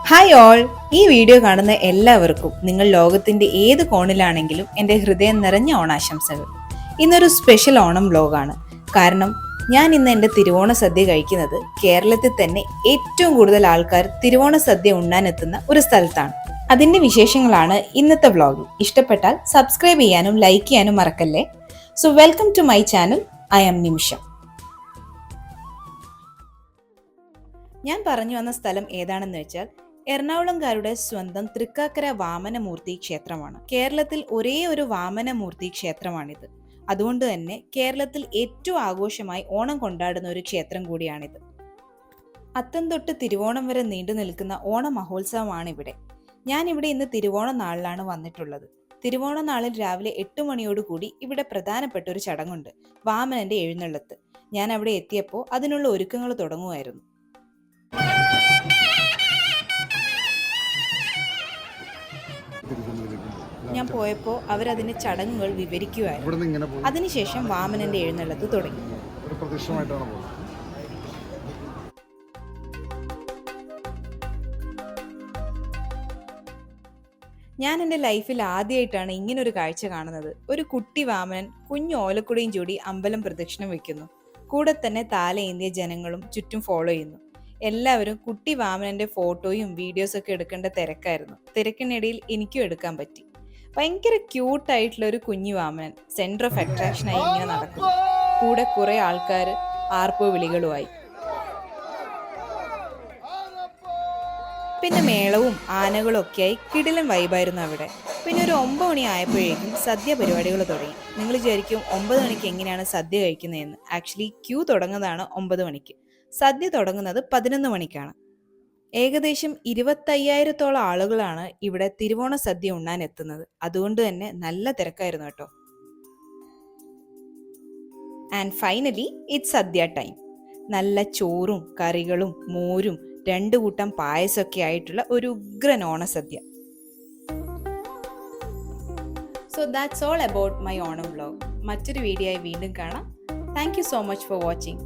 Hi all, ഈ video കാണുന്ന എല്ലാവർക്കും നിങ്ങൾ ലോകത്തിന്റെ ഏത് കോണിലാണെങ്കിലും എൻ്റെ ഹൃദയം നിറഞ്ഞ ഓണാശംസകൾ. ഇന്നൊരു സ്പെഷ്യൽ ഓണം വ്ലോഗാണ്. കാരണം ഞാൻ ഇന്ന് എൻ്റെ തിരുവോണ സദ്യ കഴിക്കുന്നത് കേരളത്തിൽ തന്നെ ഏറ്റവും കൂടുതൽ ആൾക്കാർ തിരുവോണ സദ്യ ഉണ്ണാനെത്തുന്ന ഒരു സ്ഥലത്താണ്. അതിൻ്റെ വിശേഷങ്ങളാണ് ഇന്നത്തെ വ്ലോഗിൽ. ഇഷ്ടപ്പെട്ടാൽ സബ്സ്ക്രൈബ് ചെയ്യാനും ലൈക്ക് ചെയ്യാനും മറക്കല്ലേ. So welcome to my channel. I am നിമിഷം. ഞാൻ പറഞ്ഞു വന്ന സ്ഥലം ഏതാണെന്ന് വെച്ചാൽ എറണാകുളംകാരുടെ സ്വന്തം തൃക്കാക്കര വാമനമൂർത്തി ക്ഷേത്രമാണ്. കേരളത്തിൽ ഒരേ ഒരു വാമനമൂർത്തി ക്ഷേത്രമാണിത്. അതുകൊണ്ട് തന്നെ കേരളത്തിൽ ഏറ്റവും ആഘോഷമായി ഓണം കൊണ്ടാടുന്ന ഒരു ക്ഷേത്രം കൂടിയാണിത്. അത്തം തൊട്ട് തിരുവോണം വരെ നീണ്ടു നിൽക്കുന്ന ഓണ മഹോത്സവമാണ് ഇവിടെ. ഞാനിവിടെ ഇന്ന് തിരുവോണ നാളിലാണ് വന്നിട്ടുള്ളത്. തിരുവോണ നാളിൽ രാവിലെ 8 മണിയോടുകൂടി ഇവിടെ പ്രധാനപ്പെട്ട ഒരു ചടങ്ങുണ്ട്, വാമനന്റെ എഴുന്നള്ളത്ത്. ഞാൻ അവിടെ എത്തിയപ്പോൾ അതിനുള്ള ഒരുക്കങ്ങൾ തുടങ്ങുമായിരുന്നു. ഞാൻ പോയപ്പോൾ അവരതിന്റെ ചടങ്ങുകൾ വിവരിക്കുമായിരുന്നു. അതിനുശേഷം വാമനന്റെ എഴുന്നള്ളത്ത് തുടങ്ങി. ഞാൻ എൻ്റെ ലൈഫിൽ ആദ്യമായിട്ടാണ് ഇങ്ങനൊരു കാഴ്ച കാണുന്നത്. ഒരു കുട്ടി വാമനൻ കുഞ്ഞു ഓലക്കുടയും ചൂടി അമ്പലം പ്രദക്ഷിണം വെക്കുന്നു. കൂടെ തന്നെ താലയേന്തിയ ജനങ്ങളും ചുറ്റും ഫോളോ ചെയ്യുന്നു. എല്ലാവരും കുട്ടി വാമനന്റെ ഫോട്ടോയും വീഡിയോസൊക്കെ എടുക്കേണ്ട തിരക്കായിരുന്നു. തിരക്കിനിടയിൽ എനിക്കും എടുക്കാൻ പറ്റി. ഭയങ്കര ക്യൂട്ടായിട്ടുള്ള ഒരു കുഞ്ഞു വാമനൻ സെന്റർ ഓഫ് അട്രാക്ഷനായി ഇങ്ങനെ നടക്കുന്നു. കൂടെ കുറെ ആൾക്കാർ ആർപ്പോ വിളികളുമായി. പിന്നെ മേളവും ആനകളും ഒക്കെയായി കിടിലൻ വൈബായിരുന്നു അവിടെ. പിന്നെ ഒരു 9 മണി ആയപ്പോഴേക്കും സദ്യ പരിപാടികൾ തുടങ്ങി. നിങ്ങൾ വിചാരിക്കും 9 മണിക്ക് എങ്ങനെയാണ് സദ്യ കഴിക്കുന്നതെന്ന്. ആക്ച്വലി ക്യൂ തുടങ്ങുന്നതാണ് 9 മണിക്ക്. സദ്യ തുടങ്ങുന്നത് 11 മണിക്കാണ്. ഏകദേശം 25,000-ഓളം ആളുകളാണ് ഇവിടെ തിരുവോണ സദ്യ ഉണ്ണാൻ എത്തുന്നത്. അതുകൊണ്ട് തന്നെ നല്ല തിരക്കായിരുന്നു കേട്ടോ. And finally it's sadya time. നല്ല ചോറും കറികളും മോരും 2 കൂട്ടം പായസമൊക്കെ ആയിട്ടുള്ള ഒരു ഉഗ്രൻ ഓണസദ്യ. So that's all about my Onam vlog. മറ്റൊരു വീഡിയോ ആയി വീണ്ടും കാണാം. Thank you so much for watching.